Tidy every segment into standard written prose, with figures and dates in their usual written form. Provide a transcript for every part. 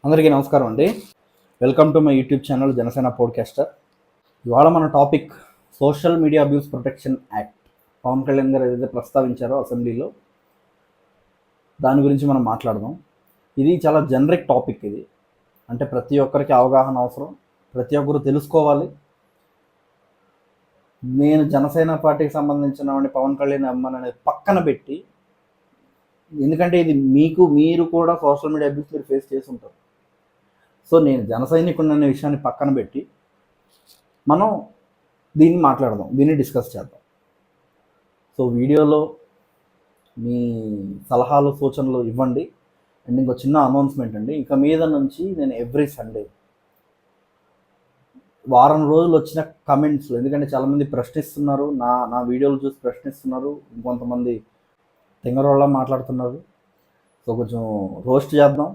అందరికీ నమస్కారం అండి. Welcome to my YouTube channel Janasena podcaster. ఇవాళ మన topic social media abuse protection act. Pawan Kalyan గారు ఏదైతే ప్రస్తావించారో అసెంబ్లీలో, దాని గురించి మనం మాట్లాడదాం. ఇది చాలా జనరిక్ టాపిక్. ఇది అంటే ప్రతి ఒక్కరికి అవగాహన అవసరం, ప్రతి ఒక్కరు తెలుసుకోవాలి. నేను జనసేన పార్టీకి సంబంధించిన వాడిని, పవన్ కళ్యాణ్ అమ్మని అనేది పక్కన పెట్టి, ఎందుకంటే ఇది మీరు కూడా సోషల్ మీడియా అబ్యూస్ మీరు ఫేస్ చేసి ఉంటారు. సో నేను జన సైనికుడు అనే విషయాన్ని పక్కన పెట్టి మనం దీన్ని మాట్లాడదాం, దీన్ని డిస్కస్ చేద్దాం. సో వీడియోలో మీ సలహాలు సూచనలు ఇవ్వండి. అండ్ ఇంకో చిన్న అనౌన్స్మెంట్ అండి, ఇక మీద నుంచి నేను ఎవ్రీ సండే వారం రోజులు వచ్చిన కమెంట్స్లో, ఎందుకంటే చాలామంది ప్రశ్నిస్తున్నారు, నా వీడియోలు చూసి ప్రశ్నిస్తున్నారు, ఇంకొంతమంది తెంగరోళ్ళ మాట్లాడుతున్నారు. సో కొంచెం రోస్ట్ చేద్దాం,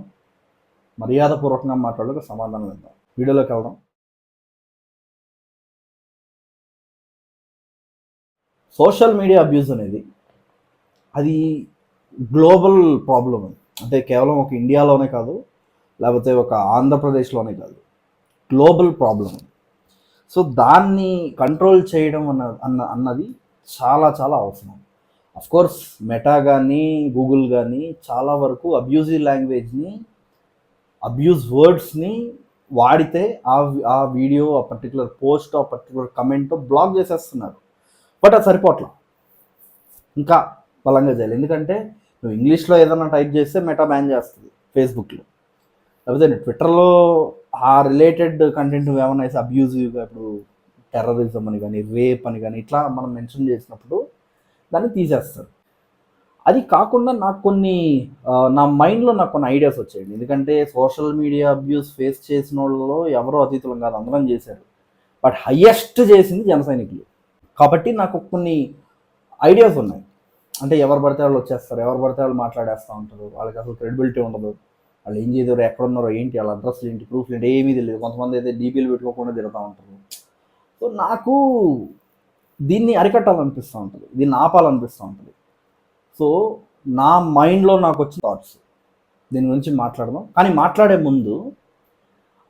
మర్యాదపూర్వకంగా మాట్లాడక సమాధానం ఇద్దాం. వీడియోలోకి వెళ్దాం. సోషల్ మీడియా అబ్యూస్ అనేది అది గ్లోబల్ ప్రాబ్లం. అంటే కేవలం ఒక ఇండియాలోనే కాదు, లేకపోతే ఒక ఆంధ్రప్రదేశ్లోనే కాదు, గ్లోబల్ ప్రాబ్లం. సో దాన్ని కంట్రోల్ చేయడం అన్నది చాలా చాలా అవసరం. అఫ్కోర్స్ మెటా కానీ గూగుల్ కానీ చాలా వరకు అబ్యూజివ్ లాంగ్వేజ్ని, అబ్యూజ్ వర్డ్స్ని వాడితే ఆ వీడియో, ఆ పర్టికులర్ పోస్ట్, ఆ పర్టికులర్ కమెంట్ బ్లాక్ చేసేస్తున్నారు. బట్ అది సరిపోట్లా, ఇంకా బలంగా చేయాలి. ఎందుకంటే నువ్వు ఇంగ్లీష్లో ఏదైనా టైప్ చేస్తే మెటా బ్యాన్ చేస్తుంది ఫేస్బుక్లో, లేకపోతే ట్విట్టర్లో ఆ రిలేటెడ్ కంటెంట్ ఏమైనా వేసి అబ్యూజివ్గా, ఇప్పుడు టెర్రరిజం అని కానీ, రేప్ అని కానీ ఇట్లా మనం మెన్షన్ చేసినప్పుడు దాన్ని తీసేస్తారు. అది కాకుండా నాకు నా మైండ్లో నాకు కొన్ని ఐడియాస్ వచ్చాయండి. ఎందుకంటే సోషల్ మీడియా అబ్యూస్ ఫేస్ చేసిన వాళ్ళలో ఎవరో అతీతులం కాదు, అందరం చేశారు. బట్ హయ్యెస్ట్ చేసింది జన సైనికులు. కాబట్టి నాకు కొన్ని ఐడియాస్ ఉన్నాయి. అంటే ఎవరు పడితే వాళ్ళు వచ్చేస్తారు, ఎవరు పడితే వాళ్ళు మాట్లాడేస్తూ ఉంటారు, వాళ్ళకి అసలు క్రెడిబిలిటీ ఉండదు, వాళ్ళు ఏం చేయరు, ఎక్కడున్నారో ఏంటి, వాళ్ళ అడ్రస్లు ఏంటి, ప్రూఫ్లు ఏంటి, ఏమీ తెలియదు. కొంతమంది అయితే డీపీలు పెట్టుకోకుండా తిరుగుతూ ఉంటారు. సో నాకు దీన్ని అరికట్టాలనిపిస్తూ ఉంటుంది, దీన్ని ఆపాలనిపిస్తూ ఉంటుంది. సో నా మైండ్లో నాకు వచ్చిన థాట్స్ దీని గురించి మాట్లాడదాం. కానీ మాట్లాడే ముందు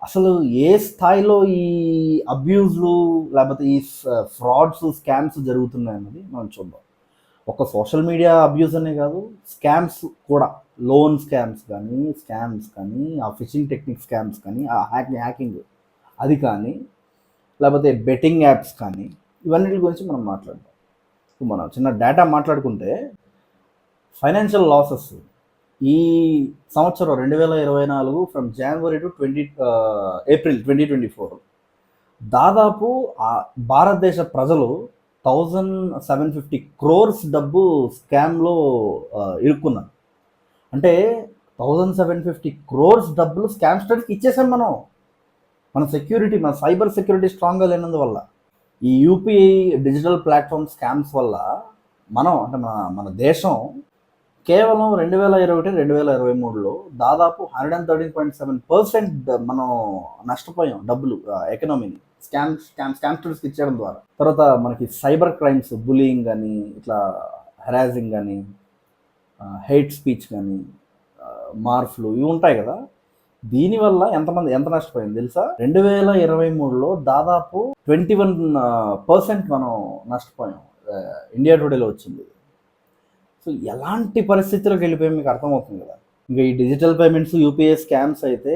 అసలు ఏ స్థాయిలో ఈ అబ్యూజ్లు లేకపోతే ఈ ఫ్రాడ్స్, స్కామ్స్ జరుగుతున్నాయన్నది మనం చూద్దాం. ఒక సోషల్ మీడియా అబ్యూస్ అనే కాదు, స్కామ్స్ కూడా, లోన్ స్కామ్స్ కానీ ఆ ఫిషింగ్ టెక్నిక్ స్కామ్స్ కానీ, ఆ హ్యాకింగ్ అది కానీ, లేకపోతే బెట్టింగ్ యాప్స్ కానీ, ఇవన్నిటి గురించి మనం మాట్లాడదాం. మనం చిన్న డేటా మాట్లాడుకుంటే, ఫైనాన్షియల్ లాసెస్ ఈ సంవత్సరం 2024 ఫ్రమ్ జనవరి టు ఏప్రిల్ 2024 దాదాపు భారతదేశ ప్రజలు 1750 crores డబ్బు స్కామ్లో ఇరుక్కున్నారు. అంటే 1750 crores డబ్బులు స్కామ్స్టర్కి ఇచ్చేసాం మన సెక్యూరిటీ, మన సైబర్ సెక్యూరిటీ స్ట్రాంగ్గా లేనందువల్ల, ఈ యూపీఐ డిజిటల్ ప్లాట్ఫామ్ స్కామ్స్ వల్ల అంటే మన దేశం కేవలం 2021-2023లో దాదాపు 113.7% మనం నష్టపోయాం డబ్బులు, ఎకనామీని స్కామ్స్టర్స్కి ఇచ్చేయడం ద్వారా. తర్వాత మనకి సైబర్ క్రైమ్స్, బులియింగ్ కానీ, ఇట్లా హెరాసింగ్ కానీ, హెయిట్ స్పీచ్ కానీ, మార్ఫ్లు ఇవి ఉంటాయి కదా. దీనివల్ల ఎంత నష్టపోయింది తెలుసా? 2023లో దాదాపు 21% మనం నష్టపోయాం. ఇండియా టుడేలో వచ్చింది. సో ఎలాంటి పరిస్థితులకు వెళ్ళిపోయి మీకు అర్థమవుతుంది కదా. ఇంకా ఈ డిజిటల్ పేమెంట్స్, యూపీఐ స్కామ్స్ అయితే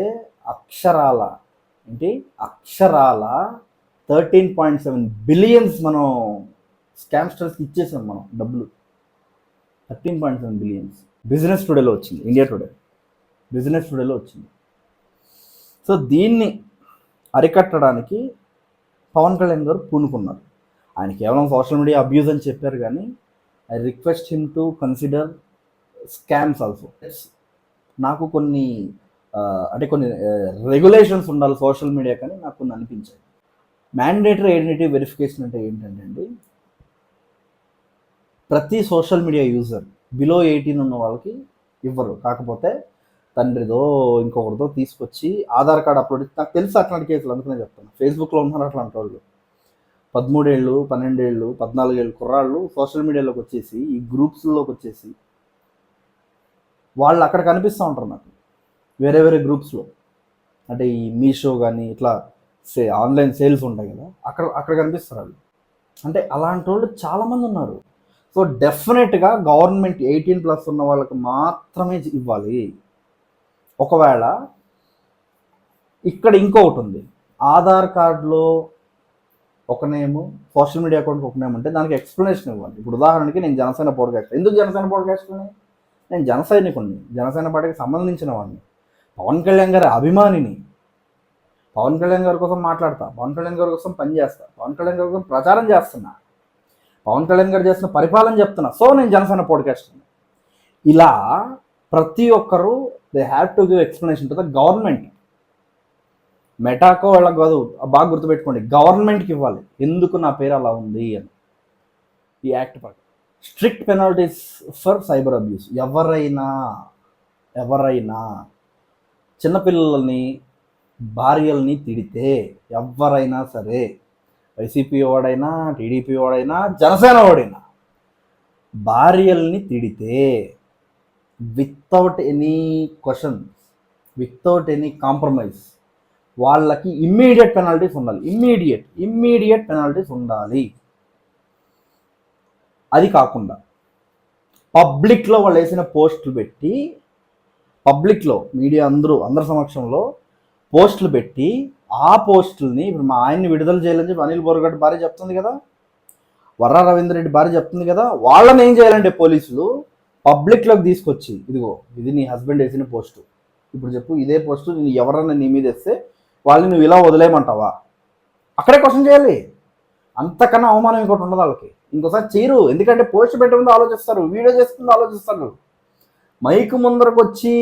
అక్షరాల 13.7 బిలియన్స్ మనం స్కామ్స్టర్స్కి ఇచ్చేసాం మనం డబ్బులు. 13.7 బిలియన్స్ బిజినెస్ టుడేలో వచ్చింది, ఇండియా టుడే బిజినెస్ టుడేలో వచ్చింది. సో దీన్ని అరికట్టడానికి పవన్ కళ్యాణ్ గారు పూనుకున్నారు. ఆయన కేవలం సోషల్ మీడియా అబ్యూజ్ అని చెప్పారు, కానీ I request him to consider scams also. నాకు కొన్ని రెగ్యులేషన్స్ ఉండాలి సోషల్ మీడియా, కానీ నాకు కొన్ని అనిపించాయి. మ్యాండేటరీ ఐడెంటిటీ వెరిఫికేషన్ అంటే ఏంటంటే అండి, ప్రతి సోషల్ మీడియా యూజర్ బిలో 18 ఉన్న వాళ్ళకి ఇవ్వరు. కాకపోతే తండ్రిదో ఇంకొకరిదో తీసుకొచ్చి ఆధార్ కార్డు అప్లోడ్, నాకు తెలుసు అట్లాంటి కేసులు, అందుకనే చెప్తాను. ఫేస్బుక్లో ఉన్నారు అట్లాంటి వాళ్ళు. 13 ఏళ్ళు, 12 ఏళ్ళు, 14 ఏళ్ళు కుర్రాళ్ళు సోషల్ మీడియాలోకి వచ్చేసి, ఈ గ్రూప్స్లోకి వచ్చేసి వాళ్ళు అక్కడ కనిపిస్తూ ఉంటారు నాకు, వేరే గ్రూప్స్లో. అంటే ఈ మీషో కానీ ఇట్లా ఆన్లైన్ సేల్స్ ఉంటాయి కదా, అక్కడ అక్కడ కనిపిస్తారు వాళ్ళు. అంటే అలాంటి వాళ్ళు చాలామంది ఉన్నారు. సో డెఫినెట్గా గవర్నమెంట్ 18+ ఉన్న వాళ్ళకి మాత్రమే ఇవ్వాలి. ఒకవేళ ఇక్కడ ఇంకొకటి ఉంది, ఆధార్ కార్డులో ఒక నేము, సోషల్ మీడియా అకౌంట్కి ఒక నేమ్ ఉంటే దానికి ఎక్స్ప్లెనేషన్ ఇవ్వాలి. ఇప్పుడు ఉదాహరణకి నేను జనసేన పాడ్కాస్ట్, ఎందుకు జనసేన పాడ్కాస్ట్? నేను జన సైనికుడిని, జనసేన పార్టీకి సంబంధించిన వాడిని, పవన్ కళ్యాణ్ గారి అభిమానిని, పవన్ కళ్యాణ్ గారి కోసం మాట్లాడతా, పవన్ కళ్యాణ్ గారి కోసం పనిచేస్తా, పవన్ కళ్యాణ్ గారి కోసం ప్రచారం చేస్తున్నా, పవన్ కళ్యాణ్ గారు చేస్తున్న పరిపాలన చెప్తున్నా. సో నేను జనసేన పాడ్కాస్ట్. ఇలా ప్రతి ఒక్కరూ they have to give explanation to the government. మెటాకో వాళ్ళకి కాదు, బాగా గుర్తుపెట్టుకోండి, గవర్నమెంట్కి ఇవ్వాలి ఎందుకు నా పేరు అలా ఉంది అని. ఈ యాక్ట్ ప్రకారం strict penalties for cyber abuse. ఎవరైనా చిన్నపిల్లల్ని, భార్యల్ని తిడితే, ఎవరైనా సరే, వైసీపీ వాడైనా, టీడీపీ వాడైనా, జనసేన వాడైనా, భార్యల్ని తిడితే without any question, without any compromise వాళ్ళకి ఇమ్మీడియట్ పెనాల్టీస్ ఉండాలి. ఇమ్మీడియట్ పెనాల్టీస్ ఉండాలి. అది కాకుండా పబ్లిక్లో వాళ్ళు వేసిన పోస్టులు పెట్టి, పబ్లిక్లో మీడియా అందరి సమక్షంలో పోస్టులు పెట్టి, ఆ పోస్టుల్ని ఇప్పుడు మా ఆయన్ని విడుదల చేయాలని చెప్పి అనిల్ బోరగడ్డ భార్య చెప్తుంది కదా, వర్రా రవీంద్ర రెడ్డి భార్య చెప్తుంది కదా, వాళ్ళని ఏం చేయాలంటే పోలీసులు పబ్లిక్లోకి తీసుకొచ్చి, ఇదిగో ఇది నీ హస్బెండ్ వేసిన పోస్టు, ఇప్పుడు చెప్పు ఇదే పోస్టు నేను ఎవరన్నా నీ మీద వేస్తే వాళ్ళని నువ్వు ఇలా వదిలేయమంటావా? అక్కడే క్వశ్చన్ చేయాలి. అంతకన్నా అవమానం ఇంకోటి ఉండదు వాళ్ళకి. ఇంకోసారి చేయరు. ఎందుకంటే పోస్ట్ పెట్టే ముందు ఆలోచిస్తారు, వీడియో చేసుకుంటూ ఆలోచిస్తారు. మైక్ ముందరకు వచ్చి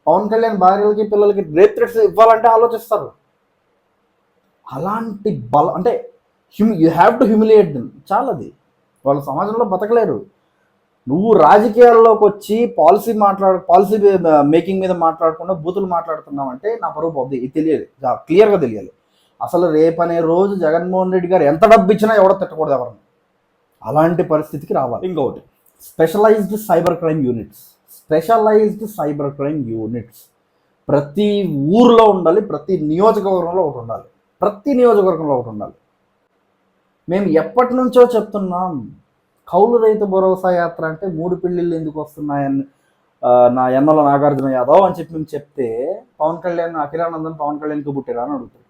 పవన్ కళ్యాణ్ భార్యలకి పిల్లలకి రేప్ థ్రెట్స్ ఇవ్వాలంటే ఆలోచిస్తారు. అలాంటి అంటే you have to humiliate them. చాలది, వాళ్ళ సమాజంలో బతకలేరు. నువ్వు రాజకీయాల్లోకి వచ్చి పాలసీ మేకింగ్ మీద మాట్లాడకుండా బూతులు మాట్లాడుతున్నావు అంటే నా పరువు పోద్ది. ఇది తెలియాలి, క్లియర్గా తెలియాలి. అసలు రేపనే రోజు జగన్మోహన్ రెడ్డి గారు ఎంత డబ్బు ఇచ్చినా ఎవడో తిట్టకూడదు ఎవరిని. అలాంటి పరిస్థితికి రావాలి. ఇంకొకటి, స్పెషలైజ్డ్ సైబర్ క్రైమ్ యూనిట్స్ ప్రతి ఊర్లో ఉండాలి, ప్రతి నియోజకవర్గంలో ఒకటి ఉండాలి. మేము ఎప్పటి నుంచో చెప్తున్నాం, కౌలు రైతు భరోసా యాత్ర అంటే 3 పెళ్ళిళ్ళు ఎందుకు వస్తున్నాయని నా ఎన్నెల నాగార్జున యాదవ్ అని చెప్పి మేము చెప్తే, పవన్ కళ్యాణ్ అఖిలానందన్ పవన్ కళ్యాణ్కి పుట్టిరా అని అడుగుతారు.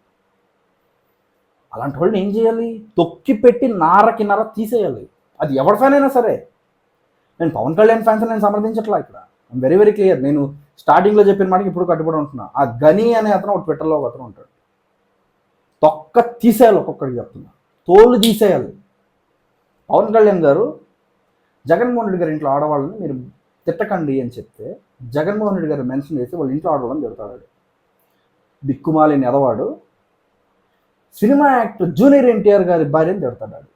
అలాంటి వాళ్ళని ఏం చేయాలి? తొక్కి పెట్టి నారకి నర తీసేయాలి. అది ఎవరి ఫ్యాన్ అయినా సరే. నేను పవన్ కళ్యాణ్ ఫ్యాన్స్ నేను సమర్థించట్లా ఇక్కడ. I'm very very clear. నేను స్టార్టింగ్లో చెప్పిన మాటకి ఇప్పుడు కట్టుబడి ఉంటున్నా. ఆ గని అనే అతను ఒక ట్విట్టర్లో ఒక అతను ఉంటాడు. తొక్క తీసేయాలి, ఒక్కొక్కడికి చెప్తున్నా, తోలు తీసేయాలి. పవన్ కళ్యాణ్ గారు జగన్మోహన్ రెడ్డి గారి ఇంట్లో ఆడవాళ్ళని మీరు తిట్టకండి అని చెప్తే, జగన్మోహన్ రెడ్డి గారు మెన్షన్ చేసి వాళ్ళ ఇంట్లో ఆడవాళ్ళని తిడతాడు. దిక్కుమాలిని ఎదవాడు సినిమా యాక్టర్ జూనియర్ ఎన్టీఆర్ గారి భార్యని తిడతాడు.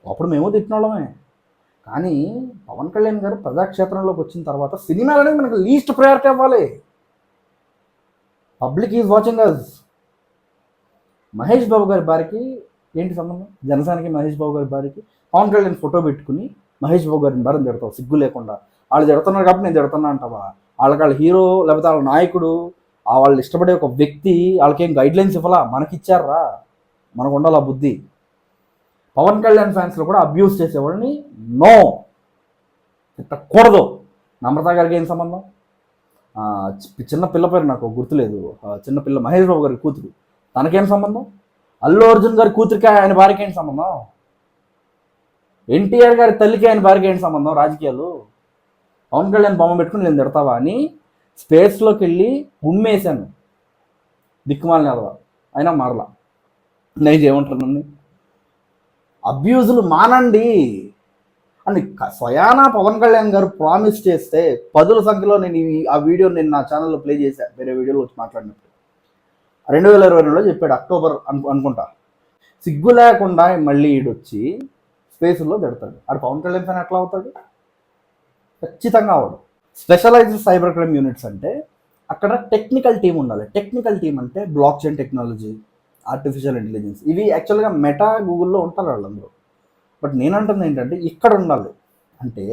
అప్పుడు మేము తిట్టిన వాళ్ళమే. కానీ పవన్ కళ్యాణ్ గారు ప్రజాక్షేత్రంలోకి వచ్చిన తర్వాత సినిమాలు అనేది మనకు లీస్ట్ ప్రయారిటీ అవ్వాలి. Public is watching us. Mahesh Babu గారి భార్యకి ఏంటి సంబంధం? జనసేనకి మహేష్ బాబు గారి భార్యకి పవన్ కళ్యాణ్ ఫోటో పెట్టుకుని మహేష్ బాబు గారిని భార్యను తిడతావు సిగ్గు లేకుండా. వాళ్ళు తిడుతున్నారు కాబట్టి నేను తిడుతున్నా అంటావా? వాళ్ళ హీరో లేకపోతే వాళ్ళ నాయకుడు, వాళ్ళు ఇష్టపడే ఒక వ్యక్తి, వాళ్ళకేం గైడ్లైన్స్ ఇవ్వాలా? మనకిచ్చారా? మనకు ఉండాలి ఆ బుద్ధి. పవన్ కళ్యాణ్ ఫ్యాన్స్లో కూడా అబ్యూస్ చేసేవాడిని నో, తిట్టకూడదు. నమ్రత గారికి ఏం సంబంధం? చిన్న పిల్ల పేరు నాకు గుర్తులేదు, చిన్న పిల్ల మహేష్ బాబు గారి కూతురు, తనకేం సంబంధం? అల్లు అర్జున్ గారి కూతురికి ఆయన భార్యకి ఏంటి సంబంధం? ఎన్టీఆర్ గారి తల్లికి ఆయన భార్యకి ఏంటి సంబంధం? రాజకీయాలు. పవన్ కళ్యాణ్ బొమ్మ పెట్టుకుని నేను తిడతావా అని స్పేస్లోకి వెళ్ళి ఉమ్మేశాను, దిక్కుమాలని అదవా, అయినా మారలా. నేను ఏమంటున్నాను, అబ్యూజులు మానండి అని స్వయానా పవన్ కళ్యాణ్ గారు ప్రామిస్ చేస్తే 10ల సంఖ్యలో నేను ఆ వీడియో నేను నా ఛానల్లో ప్లే చేశాను, వేరే వీడియోలో వచ్చి మాట్లాడినప్పుడు 2022లో చెప్పాడు, అక్టోబర్ అనుకుంటా. సిగ్గు లేకుండా మళ్ళీ ఈడొచ్చి స్పేస్లో పెడతాడు. ఆడు పవన్ కళ్యాణ్ ఫ్యాన్ ఎట్లా అవుతాడు? ఖచ్చితంగా అవడు. స్పెషలైజ్డ్ సైబర్ క్రైమ్ యూనిట్స్ అంటే అక్కడ టెక్నికల్ టీం ఉండాలి. టెక్నికల్ టీం అంటే block chain technology, artificial intelligence, ఇవి యాక్చువల్గా మెటా గూగుల్లో ఉంటారు వాళ్ళందరూ. బట్ నేనంటుంది ఏంటంటే ఇక్కడ ఉండాలి. అంటే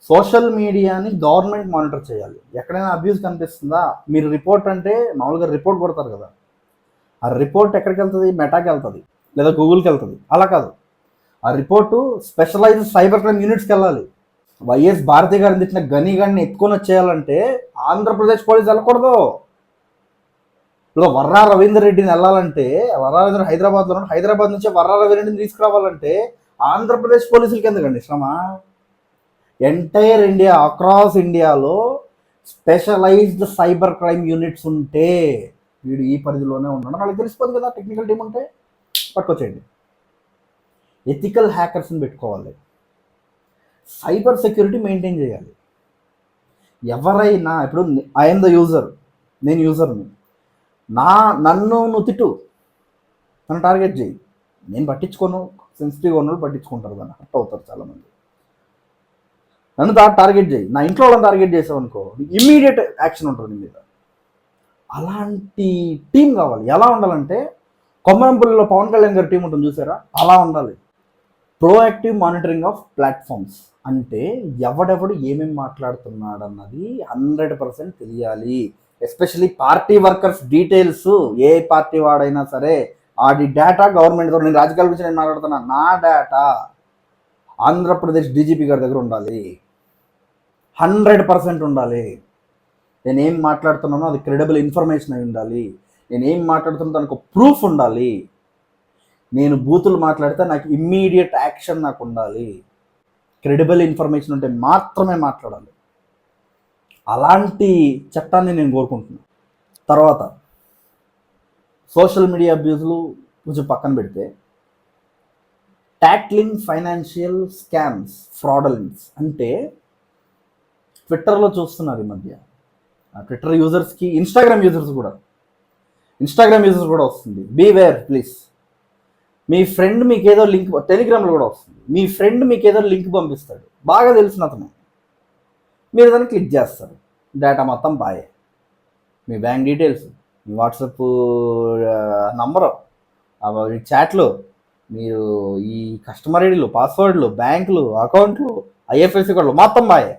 సోషల్ మీడియాని గవర్నమెంట్ మానిటర్ చేయాలి. ఎక్కడైనా అబ్యూస్ కనిపిస్తుందా, మీరు రిపోర్ట్ అంటే మామూలుగా రిపోర్ట్ కొడతారు కదా, ఆ రిపోర్ట్ ఎక్కడికి వెళ్తుంది, మెటాకి వెళ్తుంది లేదా గూగుల్కి వెళ్తుంది. అలా కాదు, ఆ రిపోర్టు స్పెషలైజ్డ్ సైబర్ క్రైమ్ యూనిట్స్కి వెళ్ళాలి. వైఎస్ భారతి గారిని తెచ్చిన గని గారిని ఎత్తుకొని వచ్చేయాలంటే ఆంధ్రప్రదేశ్ పోలీసు వెళ్ళకూడదు. ఇప్పుడు వర్రా రవీందర్ రెడ్డిని వెళ్ళాలంటే, వర్రా రవీంద్ర హైదరాబాద్లో ఉన్నాడు, హైదరాబాద్ నుంచి వర్రా రవీంద్ర రెడ్డిని తీసుకురావాలంటే ఆంధ్రప్రదేశ్ పోలీసులకి ఎందుకండి శ్రమ? ఎంటైర్ ఇండియా, అక్రాస్ ఇండియాలో స్పెషలైజ్డ్ సైబర్ క్రైమ్ యూనిట్స్ ఉంటే వీడు ఈ పరిధిలోనే ఉన్నాడు వాళ్ళకి తెలిసిపోతుంది కదా. టెక్నికల్ టీం ఉంటే పట్టుకొచ్చేయండి. ఎథికల్ హ్యాకర్స్ని పెట్టుకోవాలి. సైబర్ సెక్యూరిటీ మెయింటైన్ చేయాలి. ఎవరైనా ఇప్పుడు ఐఎమ్ ద యూజర్, నేను యూజర్ని, నన్ను నువ్వు తిట్టు, నన్ను టార్గెట్ చేయి, నేను పట్టించుకోను. సెన్సిటివ్గా ఉన్నోళ్ళు పట్టించుకుంటారు, దాన్ని హర్ట్ అవుతారు చాలామంది. నన్ను టార్గెట్ చేయి, నా ఇంట్లో వాళ్ళని టార్గెట్ చేసావు అనుకో, ఇమ్మీడియట్ యాక్షన్ ఉంటుంది నీ మీద. అలాంటి టీం కావాలి. ఎలా ఉండాలంటే కొమరంపల్లిలో పవన్ కళ్యాణ్ గారి టీం ఉంటుంది చూసారా, అలా ఉండాలి. ప్రోయాక్టివ్ మానిటరింగ్ ఆఫ్ ప్లాట్ఫామ్స్ అంటే ఎవడెవడు ఏమేమి మాట్లాడుతున్నాడు అన్నది 100% తెలియాలి. ఎస్పెషలీ పార్టీ వర్కర్స్ డీటెయిల్స్, ఏ పార్టీ వాడైనా సరే ఆడి డేటా గవర్నమెంట్తో, నేను రాజకీయాల గురించి నేను మాట్లాడుతున్నా, నా డేటా ఆంధ్రప్రదేశ్ డీజీపీ గారి దగ్గర ఉండాలి. 100% ఉండాలి. నేనేం మాట్లాడుతున్నానో అది క్రెడిబుల్ ఇన్ఫర్మేషన్ అయి ఉండాలి. నేనేం మాట్లాడుతున్నా దానికి ప్రూఫ్ ఉండాలి. నేను బూతులు మాట్లాడితే నాకు ఇమ్మీడియట్ యాక్షన్ నాకు ఉండాలి. క్రెడిబుల్ ఇన్ఫర్మేషన్ ఉంటే మాత్రమే మాట్లాడాలి. అలాంటి చట్టాన్ని నేను కోరుకుంటున్నాను. తర్వాత సోషల్ మీడియా అబ్యూజ్లు కొంచెం పక్కన పెడితే, ట్యాక్లింగ్ ఫైనాన్షియల్ స్కామ్స్, ఫ్రాడలెన్స్ అంటే ట్విట్టర్లో చూస్తున్నారు ఈ మధ్య. ట్విట్టర్ యూజర్స్కి, ఇన్స్టాగ్రామ్ యూజర్స్ కూడా వస్తుంది. Beware please. మీ ఫ్రెండ్ మీకు ఏదో లింక్, టెలిగ్రామ్లో కూడా వస్తుంది, మీ ఫ్రెండ్ మీకు ఏదో లింక్ పంపిస్తాడు, బాగా తెలిసిన అతను, మీరు దాన్ని క్లిక్ చేస్తారు, డేటా మొత్తం బాయే. మీ బ్యాంక్ డీటెయిల్స్, మీ వాట్సాప్ నంబరు, చాట్లు, మీరు ఈ కస్టమర్ ఐడీలు, పాస్వర్డ్లు, బ్యాంకులు, అకౌంట్లు, ఐఎఫ్ఎస్సి కోడ్లు మొత్తం బాయే.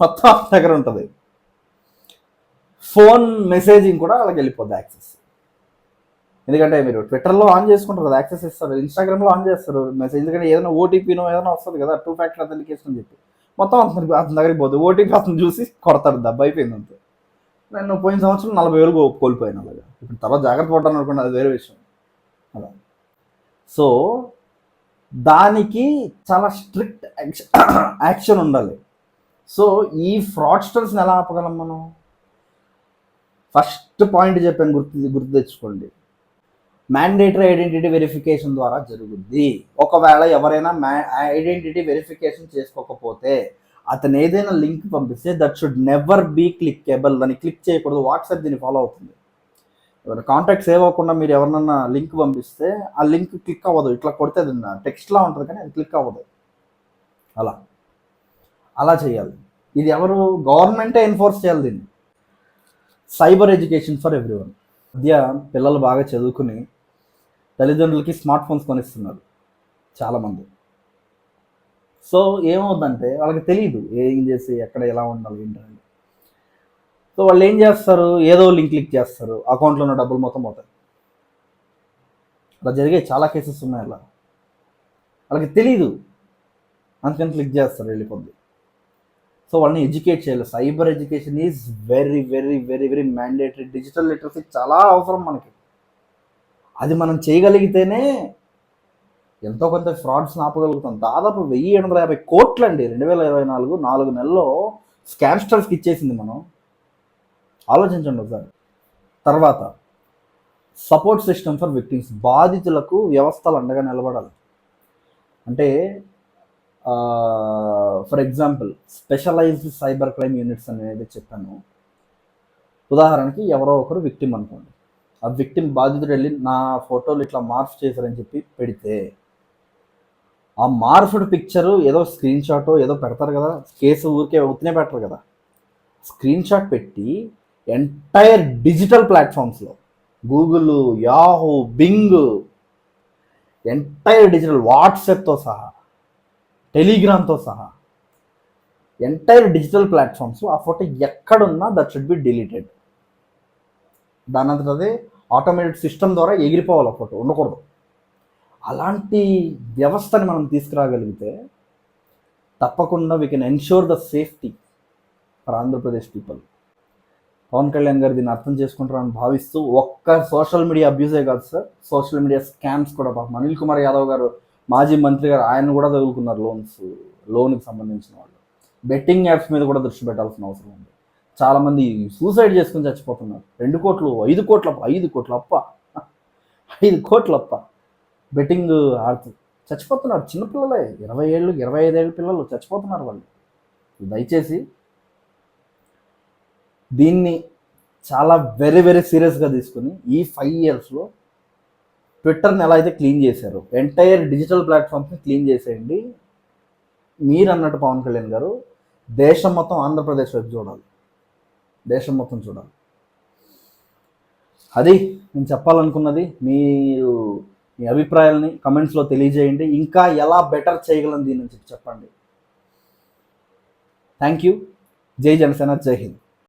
మొత్తం దగ్గర ఉంటుంది. ఫోన్ మెసేజింగ్ కూడా అలాగే వెళ్ళిపోద్ది యాక్సెస్. ఎందుకంటే మీరు ట్విట్టర్లో ఆన్ చేసుకుంటారు కదా, యాక్సెస్ ఇస్తారు, ఇన్స్టాగ్రామ్లో ఆన్ చేస్తారు మెసేజ్, ఎందుకంటే ఏదైనా ఓటీపీనో ఏదైనా వస్తుంది కదా, 2 ఫ్యాక్టర్ అథెంటికేషన్ అని చెప్పి, మొత్తం అతని దగ్గరికి పోతుంది. ఓటీపీ అతను చూసి కొడతాడు, దెబ్బ అయిపోయింది అంతే. నేను పోయిన సంవత్సరం 40,000 కోల్పోయాను అలాగా. ఇప్పుడు తర్వాత జాగ్రత్త పడ్డాను అనుకోండి, అది వేరే విషయం. అలా సో దానికి చాలా స్ట్రిక్ట్ యాక్షన్ ఉండాలి. సో ఈ ఫ్రాడ్స్టర్స్ని ఎలా ఆపగలం మనం? ఫస్ట్ పాయింట్ చెప్పాను, గుర్తు తెచ్చుకోండి. మ్యాండేటరీ ఐడెంటిటీ వెరిఫికేషన్ ద్వారా జరుగుద్ది. ఒకవేళ ఎవరైనా ఐడెంటిటీ వెరిఫికేషన్ చేసుకోకపోతే అతను ఏదైనా లింక్ పంపిస్తే దట్ షుడ్ నెవర్ బీ క్లిక్కేబుల్. దాన్ని క్లిక్ చేయకూడదు. వాట్సాప్ దీన్ని ఫాలో అవుతుంది. కాంటాక్ట్ సేవ్ అవ్వకుండా మీరు ఎవరినన్నా లింక్ పంపిస్తే ఆ లింక్ క్లిక్ అవ్వదు. ఇట్లా కొడితే అది టెక్స్ట్లా ఉంటుంది కానీ అది క్లిక్ అవ్వదు. అలా చేయాలి. ఇది ఎవరు? గవర్నమెంటే ఎన్ఫోర్స్ చేయాలి దీన్ని. Cyber education for everyone. మధ్య పిల్లలు బాగా చదువుకుని తల్లిదండ్రులకి స్మార్ట్ ఫోన్స్ కొనిస్తున్నారు చాలామంది. సో ఏమవుతుందంటే వాళ్ళకి తెలియదు ఏం చేసి ఎక్కడ ఎలా ఉండాలి ఏంటని. సో వాళ్ళు ఏం చేస్తారు, ఏదో లింక్ క్లిక్ చేస్తారు, అకౌంట్లో ఉన్న డబ్బులు మొత్తం పోతాయి. అలా జరిగే చాలా కేసెస్ ఉన్నాయి. అలా వాళ్ళకి తెలీదు, అందుకని క్లిక్ చేస్తారు, వెళ్ళిపోద్ది. సో వాళ్ళని ఎడ్యుకేట్ చేయాలి. Cyber education is very very very very mandatory. Digital literacy చాలా అవసరం మనకి. అది మనం చేయగలిగితేనే ఎంతో కొంత ఫ్రాడ్స్ని ఆపగలుగుతాం. దాదాపు 1,850 కోట్లు అండి 2024 4 నెలల్లో స్కామ్స్టర్స్కి ఇచ్చేసింది మనం. ఆలోచించండి ఒకసారి. తర్వాత సపోర్ట్ సిస్టమ్ ఫర్ విక్టిమ్స్. బాధితులకు వ్యవస్థలు అండగా నిలబడాలి. అంటే for example specialised cyber crime units అనేది చెప్పాను. ఉదాహరణకి ఎవరో ఒకరు విక్టిమ్ అనుకోండి, ఆ విక్టిమ్ బాధితుడు వెళ్ళి నా ఫోటోలు ఇట్లా మార్ఫ్ చేశారని చెప్పి పెడితే, ఆ మార్ఫ్డ్ పిక్చరు ఏదో స్క్రీన్ షాట్ ఏదో పెడతారు కదా, కేసు ఊరికే ఉత్తినే పెట్టరు కదా, స్క్రీన్ షాట్ పెట్టి ఎంటైర్ డిజిటల్ ప్లాట్ఫామ్స్లో Google, Yahoo, Bing, entire digital వాట్సాప్తో సహా, టెలిగ్రామ్తో సహా ఎంటైర్ డిజిటల్ ప్లాట్ఫామ్స్లో ఆ ఫోటో ఎక్కడున్నా దట్ షుడ్ బి డిలీటెడ్. దాని అంతట అదే ఆటోమేటెడ్ సిస్టమ్ ద్వారా ఎగిరిపోవాలి ఆ ఫోటో, ఉండకూడదు. అలాంటి వ్యవస్థని మనం తీసుకురాగలిగితే తప్పకుండా we can ensure the safety for Andhra Pradesh people. Pawan Kalyan గారు దీన్ని అర్థం చేసుకుంటారని భావిస్తూ, ఒక్క సోషల్ మీడియా అబ్యూజే కాదు సార్, సోషల్ మీడియా స్కామ్స్ కూడా. పాపం అనిల్ కుమార్ యాదవ్ గారు, మాజీ మంత్రి గారు, ఆయన కూడా తగులుకున్నారు లోన్కి సంబంధించిన వాళ్ళు. బెట్టింగ్ యాప్స్ మీద కూడా దృష్టి పెట్టాల్సిన అవసరం ఉంది. చాలామంది సూసైడ్ చేసుకుని చచ్చిపోతున్నారు. 2 కోట్లు 5 కోట్ల 5 కోట్ల అప్ప 5 కోట్ల అప్ప బెట్టింగ్ ఆడుతూ చచ్చిపోతున్నారు. చిన్నపిల్లలే, 20 ఏళ్ళు 25 ఏళ్ళ పిల్లలు చచ్చిపోతున్నారు వాళ్ళు. దయచేసి దీన్ని చాలా వెరీ వెరీ సీరియస్గా తీసుకుని ఈ 5 ఇయర్స్లో ట్విట్టర్ని ఎలా అయితే క్లీన్ చేశారో, ఎంటైర్ డిజిటల్ ప్లాట్ఫామ్స్ని క్లీన్ చేసేయండి. మీరు అన్నట్టు పవన్ కళ్యాణ్ గారు, దేశం మొత్తం ఆంధ్రప్రదేశ్ వైపు చూడాలి, దేశం మొత్తం చూడాలి. అది నేను చెప్పాలనుకున్నది. మీరు మీ అభిప్రాయాలని కమెంట్స్లో తెలియజేయండి. ఇంకా ఎలా బెటర్ చేయగలను దీని నుంచి చెప్పండి. Thank you. జై జనసేన, జై హింద్.